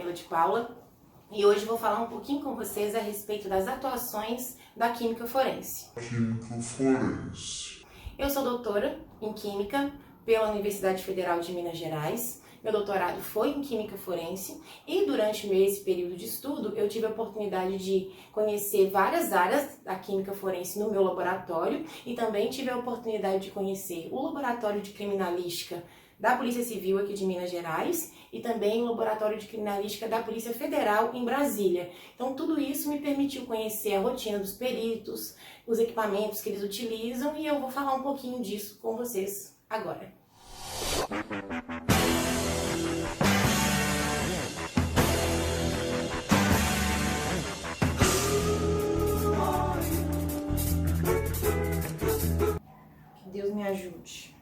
Débora de Paula e hoje vou falar um pouquinho com vocês a respeito das atuações da Química Forense. Eu sou doutora em Química pela Universidade Federal de Minas Gerais. Meu doutorado foi em Química Forense e durante esse período de estudo eu tive a oportunidade de conhecer várias áreas da Química Forense no meu laboratório e também tive a oportunidade de conhecer o Laboratório de Criminalística da Polícia Civil aqui de Minas Gerais e também o Laboratório de Criminalística da Polícia Federal em Brasília. Então tudo isso me permitiu conhecer a rotina dos peritos, os equipamentos que eles utilizam e eu vou falar um pouquinho disso com vocês agora. Que Deus me ajude.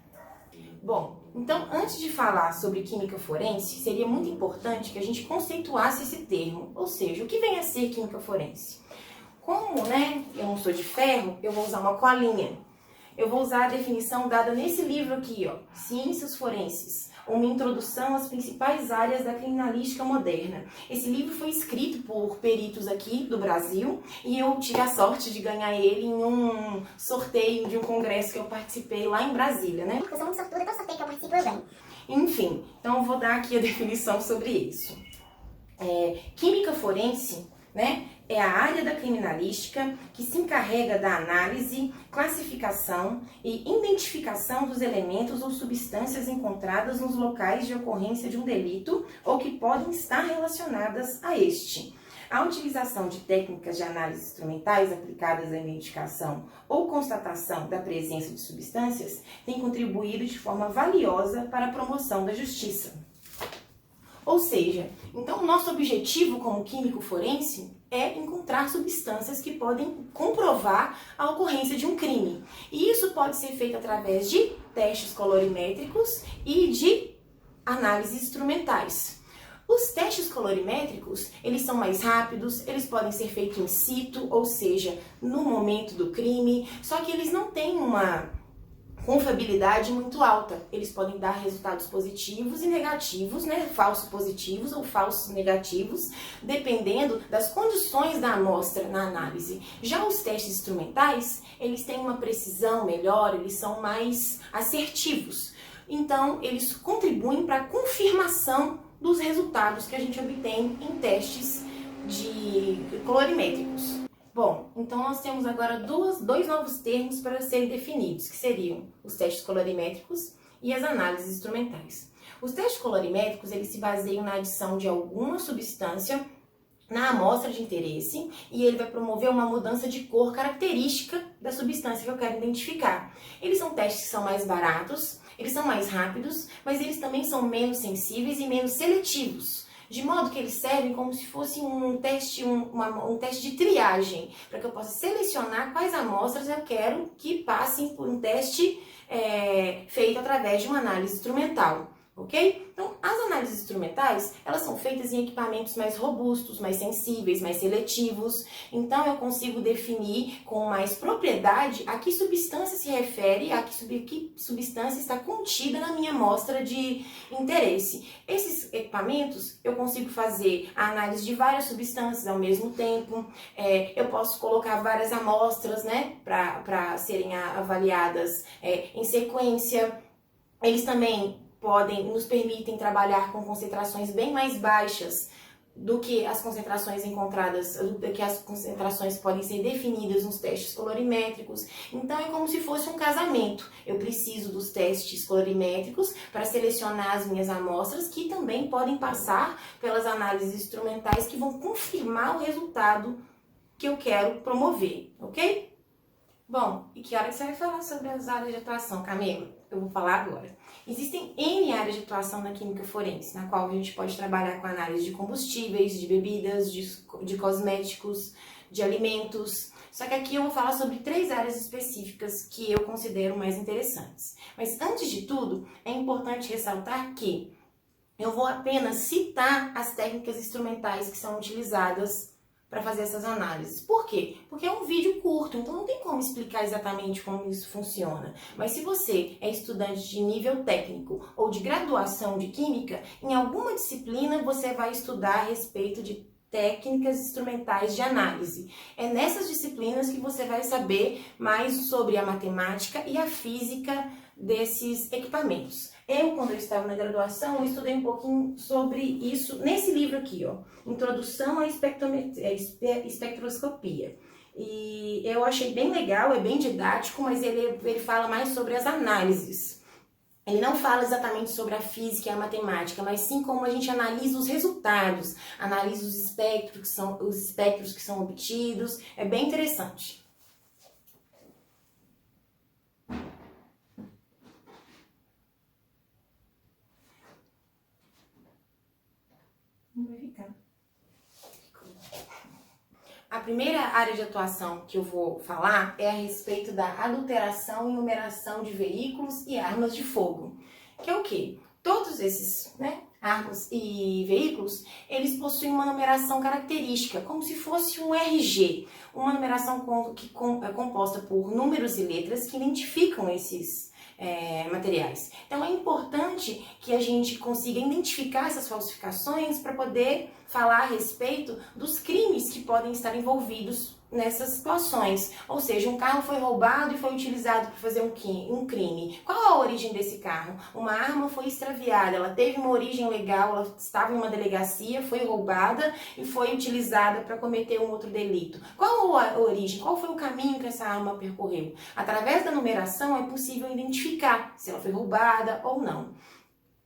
Bom, então antes de falar sobre química forense, seria muito importante que a gente conceituasse esse termo, ou seja, o que vem a ser química forense? Como, eu não sou de ferro, eu vou usar uma colinha. Eu vou usar a definição dada nesse livro aqui, ó, Ciências Forenses, uma introdução às principais áreas da criminalística moderna. Esse livro foi escrito por peritos aqui do Brasil e eu tive a sorte de ganhar ele em um sorteio de um congresso que eu participei lá em Brasília, né? Eu sou muito sortuda, todo sorteio que eu participo eu ganho. Enfim, então eu vou dar aqui a definição sobre isso. Química forense, é a área da criminalística que se encarrega da análise, classificação e identificação dos elementos ou substâncias encontradas nos locais de ocorrência de um delito ou que podem estar relacionadas a este. A utilização de técnicas de análise instrumentais aplicadas à identificação ou constatação da presença de substâncias tem contribuído de forma valiosa para a promoção da justiça. Ou seja, então o nosso objetivo como químico forense é encontrar substâncias que podem comprovar a ocorrência de um crime. E isso pode ser feito através de testes colorimétricos e de análises instrumentais. Os testes colorimétricos, eles são mais rápidos, eles podem ser feitos in situ, ou seja, no momento do crime, só que eles não têm uma confiabilidade muito alta. Eles podem dar resultados positivos e negativos, falsos positivos ou falsos negativos, dependendo das condições da amostra na análise. Já os testes instrumentais, eles têm uma precisão melhor, eles são mais assertivos. Então, eles contribuem para a confirmação dos resultados que a gente obtém em testes colorimétricos. Bom, então nós temos agora dois novos termos para serem definidos, que seriam os testes colorimétricos e as análises instrumentais. Os testes colorimétricos, eles se baseiam na adição de alguma substância na amostra de interesse e ele vai promover uma mudança de cor característica da substância que eu quero identificar. Eles são testes que são mais baratos, eles são mais rápidos, mas eles também são menos sensíveis e menos seletivos. De modo que eles servem como se fosse um teste de triagem, para que eu possa selecionar quais amostras eu quero que passem por um teste feito através de uma análise instrumental, ok? Então, as análises instrumentais, elas são feitas em equipamentos mais robustos, mais sensíveis, mais seletivos. Então, eu consigo definir com mais propriedade a que substância se refere, a que substância está contida na minha amostra de interesse. Esses equipamentos, eu consigo fazer a análise de várias substâncias ao mesmo tempo. Eu posso colocar várias amostras, para serem avaliadas em sequência. Eles também nos permitem trabalhar com concentrações bem mais baixas do que as concentrações encontradas, do que as concentrações podem ser definidas nos testes colorimétricos. Então é como se fosse um casamento. Eu preciso dos testes colorimétricos para selecionar as minhas amostras, que também podem passar pelas análises instrumentais que vão confirmar o resultado que eu quero promover, ok? Bom, e que hora que você vai falar sobre as áreas de atuação, Camila? Eu vou falar agora. Existem N áreas de atuação na química forense, na qual a gente pode trabalhar com análise de combustíveis, de bebidas, de cosméticos, de alimentos. Só que aqui eu vou falar sobre 3 áreas específicas que eu considero mais interessantes. Mas antes de tudo, é importante ressaltar que eu vou apenas citar as técnicas instrumentais que são utilizadas para fazer essas análises. Por quê? Porque é um vídeo curto, então não tem como explicar exatamente como isso funciona. Mas se você é estudante de nível técnico ou de graduação de química, em alguma disciplina você vai estudar a respeito de técnicas instrumentais de análise. É nessas disciplinas que você vai saber mais sobre a matemática e a física desses equipamentos. Quando eu estava na graduação, eu estudei um pouquinho sobre isso nesse livro aqui, ó, Introdução à Espectroscopia. E eu achei bem legal, é bem didático, mas ele fala mais sobre as análises. Ele não fala exatamente sobre a física e a matemática, mas sim como a gente analisa os resultados, analisa os espectros que são obtidos. É bem interessante. Não vai ficar. A primeira área de atuação que eu vou falar é a respeito da adulteração e numeração de veículos e armas de fogo. Que é o quê? Todos esses, armas e veículos, eles possuem uma numeração característica, como se fosse um RG, uma numeração é composta por números e letras que identificam esses materiais. Então é importante que a gente consiga identificar essas falsificações para poder falar a respeito dos crimes que podem estar envolvidos nessas situações. Ou seja, um carro foi roubado e foi utilizado para fazer um crime. Qual a origem desse carro? Uma arma foi extraviada, ela teve uma origem legal, ela estava em uma delegacia, foi roubada e foi utilizada para cometer um outro delito. Qual a origem? Qual foi o caminho que essa arma percorreu? Através da numeração é possível identificar se ela foi roubada ou não.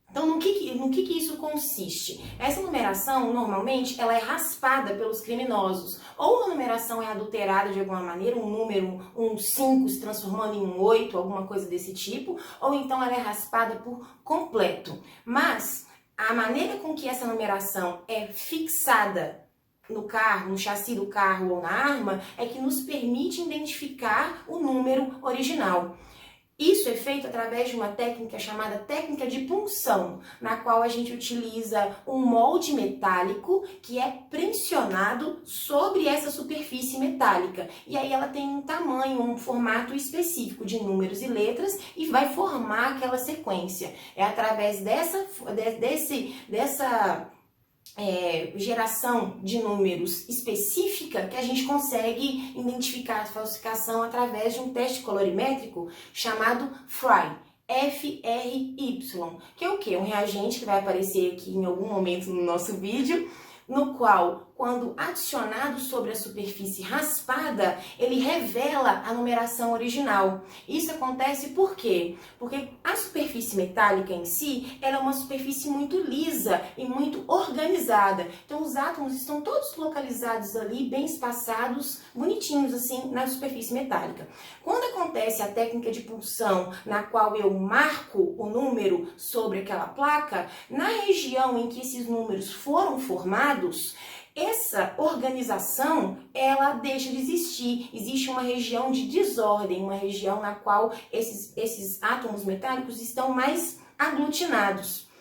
Então, no que isso consiste? Essa numeração, normalmente, ela é raspada pelos criminosos. Ou a numeração é adulterada de alguma maneira, um número, um 5 se transformando em um 8, alguma coisa desse tipo, ou então ela é raspada por completo. Mas a maneira com que essa numeração é fixada no carro, no chassi do carro ou na arma, é que nos permite identificar o número original. Isso é feito através de uma técnica chamada técnica de punção, na qual a gente utiliza um molde metálico que é pressionado sobre essa superfície metálica. E aí ela tem um tamanho, um formato específico de números e letras e vai formar aquela sequência. É através dessa geração de números específica que a gente consegue identificar a falsificação através de um teste colorimétrico chamado FRY, F-R-Y, que é o quê? Um reagente que vai aparecer aqui em algum momento no nosso vídeo, no qual, quando adicionado sobre a superfície raspada, ele revela a numeração original. Isso acontece por quê? Porque a superfície metálica em si, ela é uma superfície muito lisa e muito organizada. Então, os átomos estão todos localizados ali, bem espaçados, bonitinhos assim, na superfície metálica. Quando acontece a técnica de punção, na qual eu marco o número sobre aquela placa, na região em que esses números foram formados, essa organização, ela deixa de existir. Existe uma região de desordem, uma região na qual esses átomos metálicos estão mais aglutinados.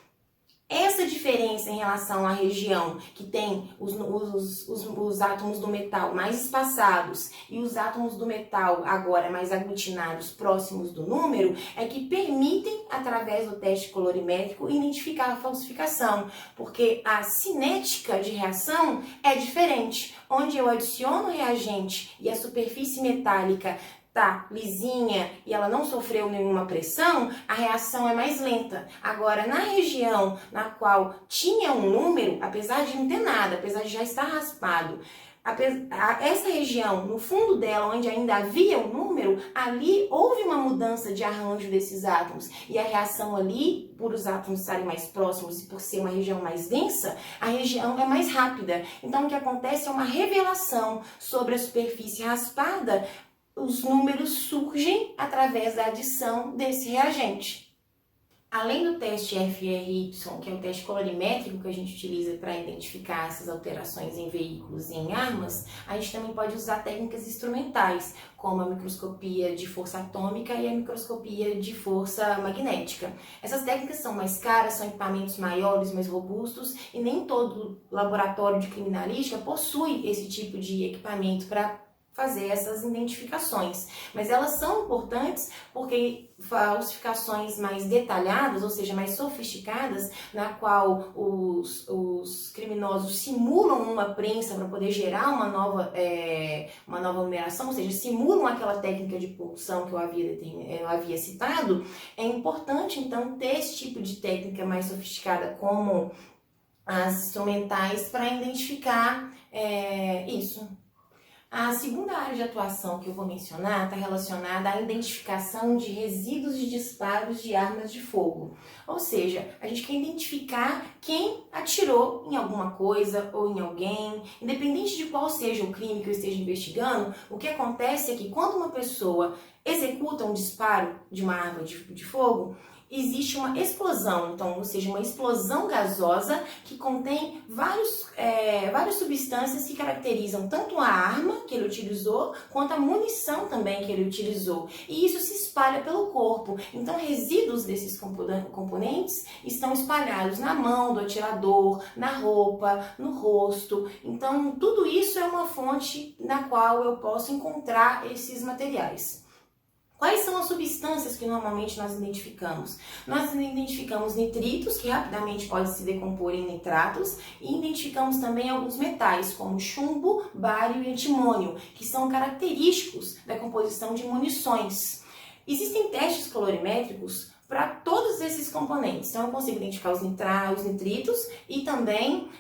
Essa diferença em relação à região que tem os átomos do metal mais espaçados e os átomos do metal agora mais aglutinados próximos do número é que permitem, através do teste colorimétrico, identificar a falsificação, porque a cinética de reação é diferente. Onde eu adiciono o reagente e a superfície metálica tá lisinha e ela não sofreu nenhuma pressão, a reação é mais lenta. Agora, na região na qual tinha um número, apesar de não ter nada, apesar de já estar raspado, essa região, no fundo dela, onde ainda havia um número, ali houve uma mudança de arranjo desses átomos. E a reação ali, por os átomos estarem mais próximos e por ser uma região mais densa, a região é mais rápida. Então, o que acontece é uma revelação sobre a superfície raspada. Os números surgem através da adição desse reagente. Além do teste FRY, que é o teste colorimétrico que a gente utiliza para identificar essas alterações em veículos e em armas, a gente também pode usar técnicas instrumentais, como a microscopia de força atômica e a microscopia de força magnética. Essas técnicas são mais caras, são equipamentos maiores, mais robustos, e nem todo laboratório de criminalística possui esse tipo de equipamento para fazer essas identificações, mas elas são importantes porque falsificações mais detalhadas, ou seja, mais sofisticadas, na qual os criminosos simulam uma prensa para poder gerar uma nova numeração, ou seja, simulam aquela técnica de punção que eu havia citado. É importante, então, ter esse tipo de técnica mais sofisticada, como as instrumentais, para identificar isso. A segunda área de atuação que eu vou mencionar está relacionada à identificação de resíduos de disparos de armas de fogo. Ou seja, a gente quer identificar quem atirou em alguma coisa ou em alguém, independente de qual seja o crime que eu esteja investigando. O que acontece é que quando uma pessoa executa um disparo de uma arma de fogo, existe uma explosão, então, ou seja, uma explosão gasosa que contém várias substâncias que caracterizam tanto a arma que ele utilizou, quanto a munição também que ele utilizou. E isso se espalha pelo corpo. Então, resíduos desses componentes estão espalhados na mão do atirador, na roupa, no rosto. Então, tudo isso é uma fonte na qual eu posso encontrar esses materiais. Quais são as substâncias que normalmente nós identificamos? Nós identificamos nitritos, que rapidamente podem se decompor em nitratos, e identificamos também alguns metais, como chumbo, bário e antimônio, que são característicos da composição de munições. Existem testes colorimétricos para todos esses componentes, então eu consigo identificar os nitritos e também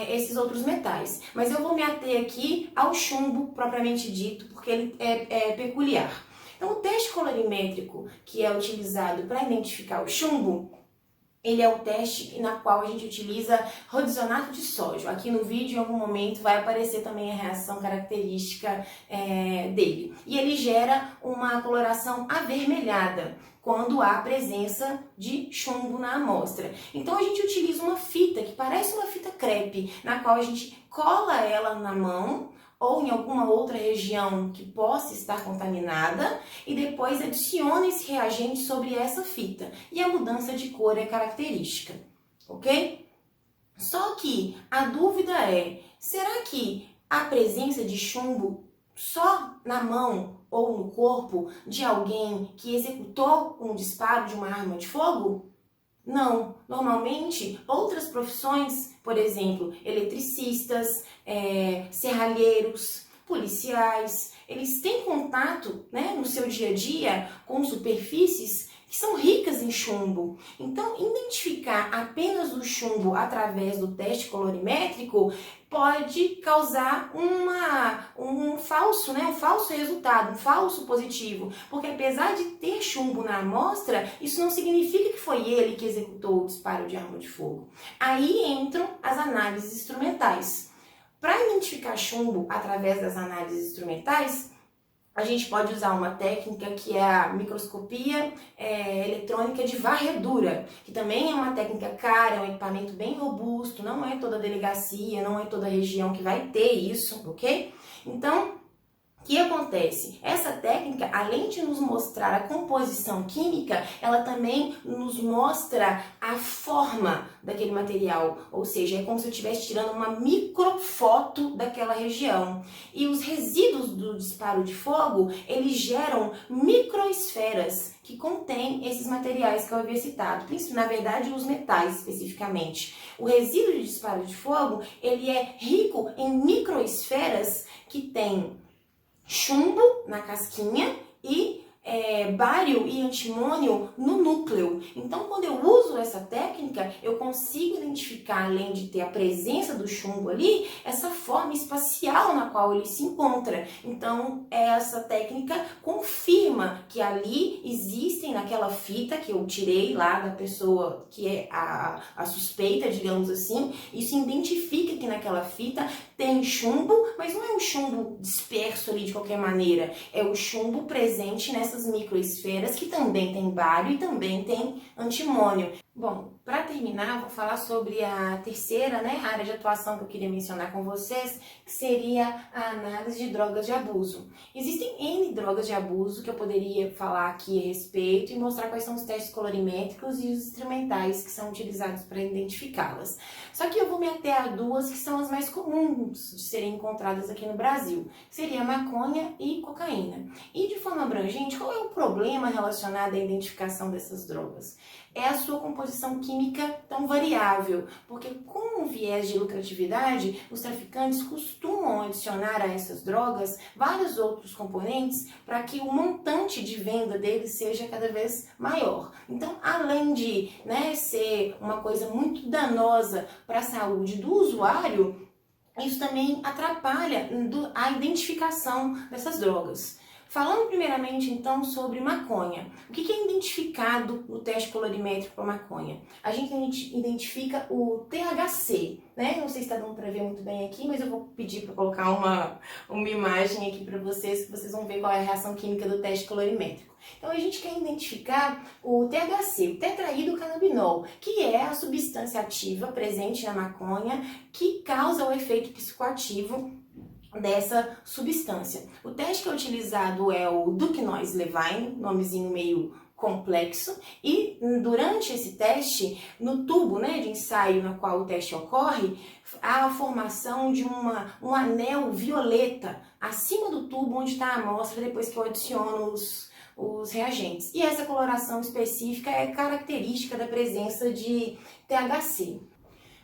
esses outros metais. Mas eu vou me ater aqui ao chumbo propriamente dito, porque ele é peculiar. Então, o teste colorimétrico que é utilizado para identificar o chumbo, ele é o teste na qual a gente utiliza rodizonato de sódio. Aqui no vídeo, em algum momento, vai aparecer também a reação característica dele. E ele gera uma coloração avermelhada quando há presença de chumbo na amostra. Então, a gente utiliza uma fita que parece uma fita crepe, na qual a gente cola ela na mão, ou em alguma outra região que possa estar contaminada, e depois adiciona esse reagente sobre essa fita. E a mudança de cor é característica, ok? Só que a dúvida é, será que a presença de chumbo só na mão ou no corpo de alguém que executou um disparo de uma arma de fogo? Não, normalmente outras profissões, por exemplo, eletricistas, serralheiros, policiais, eles têm contato, no seu dia a dia com superfícies que são ricas em chumbo. Então, identificar apenas o chumbo através do teste colorimétrico pode causar um falso resultado, um falso positivo, porque apesar de ter chumbo na amostra, isso não significa que foi ele que executou o disparo de arma de fogo. Aí entram as análises instrumentais. Para identificar chumbo através das análises instrumentais, a gente pode usar uma técnica que é a microscopia eletrônica de varredura, que também é uma técnica cara, é um equipamento bem robusto, não é toda delegacia, não é toda região que vai ter isso, ok? Então, o que acontece? Essa técnica, além de nos mostrar a composição química, ela também nos mostra a forma daquele material, ou seja, é como se eu estivesse tirando uma microfoto daquela região. E os resíduos do disparo de fogo, eles geram microesferas que contêm esses materiais que eu havia citado, na verdade os metais especificamente. O resíduo de disparo de fogo, ele é rico em microesferas que têm chumbo na casquinha e bário e antimônio no núcleo. Então, quando eu uso essa técnica, eu consigo identificar, além de ter a presença do chumbo ali, essa forma espacial na qual ele se encontra. Então, essa técnica confirma que ali existem, naquela fita que eu tirei lá da pessoa que é a suspeita, digamos assim, isso identifica que naquela fita tem chumbo, mas não é um chumbo disperso ali de qualquer maneira, é o chumbo presente nessas microesferas que também tem bário e também tem antimônio. Bom, para terminar, vou falar sobre a terceira, área de atuação que eu queria mencionar com vocês, que seria a análise de drogas de abuso. Existem N drogas de abuso que eu poderia falar aqui a respeito e mostrar quais são os testes colorimétricos e os instrumentais que são utilizados para identificá-las. Só que eu vou me ater a duas que são as mais comuns de serem encontradas aqui no Brasil, que seria a maconha e cocaína. E de forma abrangente, qual é o problema relacionado à identificação dessas drogas? É a sua composição química tão variável, porque com um viés de lucratividade, os traficantes costumam adicionar a essas drogas vários outros componentes para que o montante de venda deles seja cada vez maior. Então, além de ser uma coisa muito danosa para a saúde do usuário, isso também atrapalha a identificação dessas drogas. Falando primeiramente então sobre maconha. O que é identificado no teste colorimétrico para maconha? A gente identifica o THC, Não sei se está dando para ver muito bem aqui, mas eu vou pedir para colocar uma imagem aqui para vocês, que vocês vão ver qual é a reação química do teste colorimétrico. Então a gente quer identificar o THC, o tetraidrocannabinol, que é a substância ativa presente na maconha que causa o efeito psicoativo dessa substância. O teste que é utilizado é o Duke-Noise-Levine, nomezinho meio complexo, e durante esse teste, no tubo de ensaio no qual o teste ocorre, há a formação de um anel violeta acima do tubo onde está a amostra depois que eu adiciono os reagentes. E essa coloração específica é característica da presença de THC.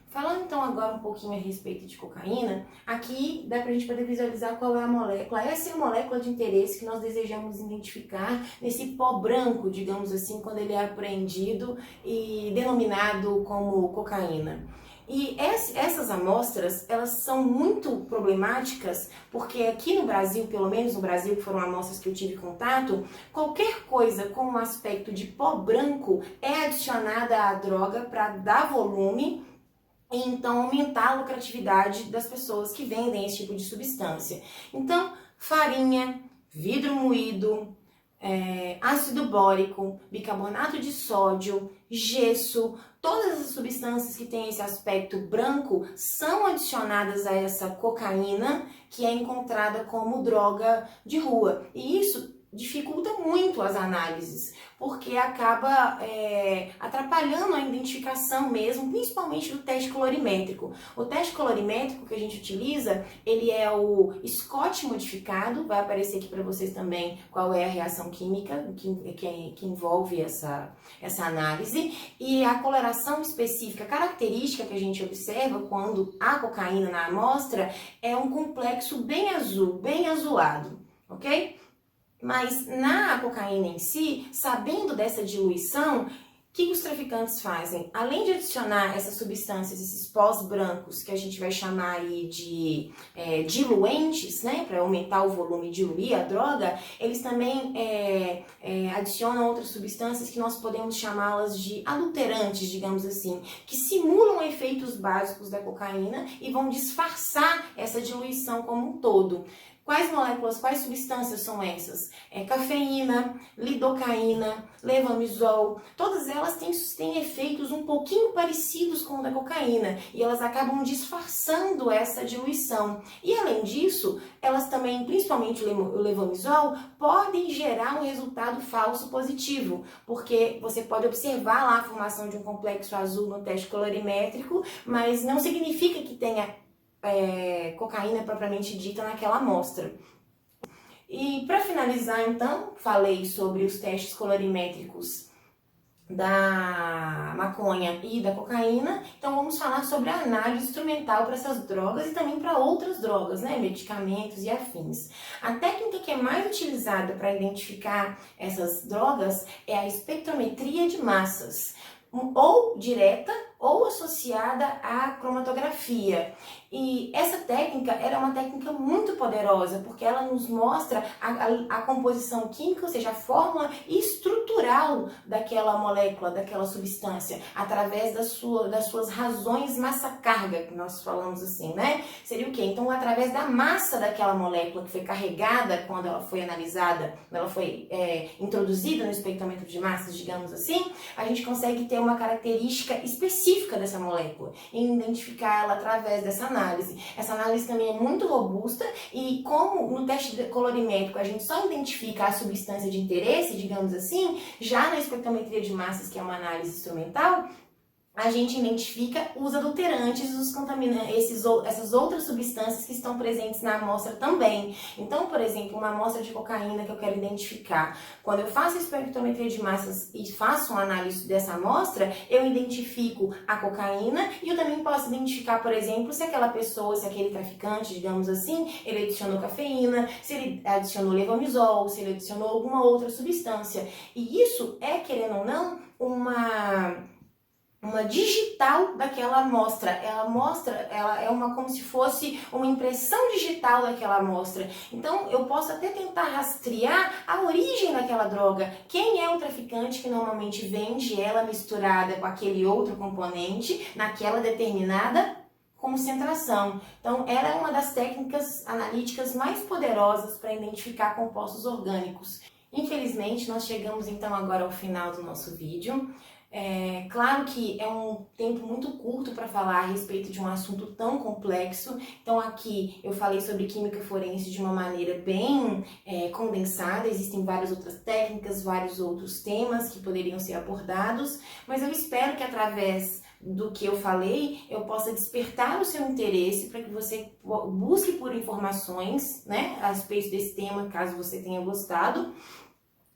Falando então agora um pouquinho a respeito de cocaína, aqui dá pra gente poder visualizar qual é a molécula. Essa é a molécula de interesse que nós desejamos identificar nesse pó branco, digamos assim, quando ele é apreendido e denominado como cocaína. E essas amostras, elas são muito problemáticas, porque aqui no Brasil, pelo menos no Brasil, que foram amostras que eu tive contato, qualquer coisa com um aspecto de pó branco é adicionada à droga para dar volume e então aumentar a lucratividade das pessoas que vendem esse tipo de substância. Então, farinha, vidro moído, ácido bórico, bicarbonato de sódio, gesso, todas as substâncias que têm esse aspecto branco são adicionadas a essa cocaína que é encontrada como droga de rua. E isso dificulta muito as análises, porque acaba atrapalhando a identificação mesmo, principalmente do teste colorimétrico. O teste colorimétrico que a gente utiliza, ele é o Scott modificado, vai aparecer aqui para vocês também qual é a reação química que envolve essa análise, e a coloração específica, característica que a gente observa quando há cocaína na amostra é um complexo bem azul, bem azulado, ok? Mas na cocaína em si, sabendo dessa diluição, o que os traficantes fazem? Além de adicionar essas substâncias, esses pós brancos, que a gente vai chamar aí de diluentes, para aumentar o volume e diluir a droga, eles também adicionam outras substâncias que nós podemos chamá-las de adulterantes, digamos assim, que simulam efeitos básicos da cocaína e vão disfarçar essa diluição como um todo. Quais moléculas, quais substâncias são essas? Cafeína, lidocaína, levamisol, todas elas têm efeitos um pouquinho parecidos com o da cocaína e elas acabam disfarçando essa diluição. E além disso, elas também, principalmente o levamisol, podem gerar um resultado falso positivo, porque você pode observar lá a formação de um complexo azul no teste colorimétrico, mas não significa que tenha cocaína propriamente dita naquela amostra. E para finalizar então, falei sobre os testes colorimétricos da maconha e da cocaína, então vamos falar sobre a análise instrumental para essas drogas e também para outras drogas, medicamentos e afins. A técnica que é mais utilizada para identificar essas drogas é a espectrometria de massas, ou direta ou associada à cromatografia. E essa técnica ela é uma técnica muito poderosa, porque ela nos mostra a composição química, ou seja, a fórmula estrutural daquela molécula, daquela substância, através das suas razões massa-carga, que nós falamos assim, né? Seria o quê? Então, através da massa daquela molécula que foi carregada quando ela foi analisada, quando ela foi introduzida no espectrômetro de massas, digamos assim, a gente consegue ter uma característica específica dessa molécula e identificar ela através dessa análise. Essa análise também é muito robusta e como no teste colorimétrico a gente só identifica a substância de interesse, digamos assim, já na espectrometria de massas, que é uma análise instrumental, a gente identifica os adulterantes, os contaminantes, essas outras substâncias que estão presentes na amostra também. Então, por exemplo, uma amostra de cocaína que eu quero identificar, quando eu faço a espectrometria de massas e faço uma análise dessa amostra, eu identifico a cocaína e eu também posso identificar, por exemplo, se aquela pessoa, se aquele traficante, digamos assim, ele adicionou cafeína, se ele adicionou levomisol, se ele adicionou alguma outra substância. E isso é, querendo ou não, uma digital daquela amostra. Ela é como se fosse uma impressão digital daquela amostra. Então, eu posso até tentar rastrear a origem daquela droga. Quem é o traficante que normalmente vende ela misturada com aquele outro componente naquela determinada concentração. Então, ela é uma das técnicas analíticas mais poderosas para identificar compostos orgânicos. Infelizmente, nós chegamos então agora ao final do nosso vídeo. Claro que é um tempo muito curto para falar a respeito de um assunto tão complexo, então aqui eu falei sobre química forense de uma maneira bem condensada, existem várias outras técnicas, vários outros temas que poderiam ser abordados, mas eu espero que através do que eu falei, eu possa despertar o seu interesse para que você busque por informações, né, a respeito desse tema, caso você tenha gostado,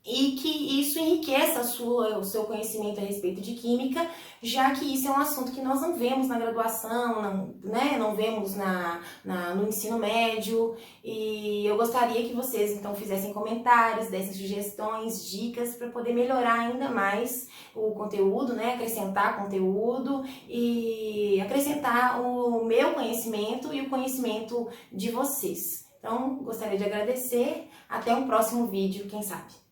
e que isso enriqueça o seu conhecimento a respeito de química, já que isso é um assunto que nós não vemos na graduação, não vemos no ensino médio, e eu gostaria que vocês então fizessem comentários, dessem sugestões, dicas para poder melhorar ainda mais o conteúdo, acrescentar conteúdo e acrescentar o meu conhecimento e o conhecimento de vocês. Então, gostaria de agradecer, até um próximo vídeo, quem sabe.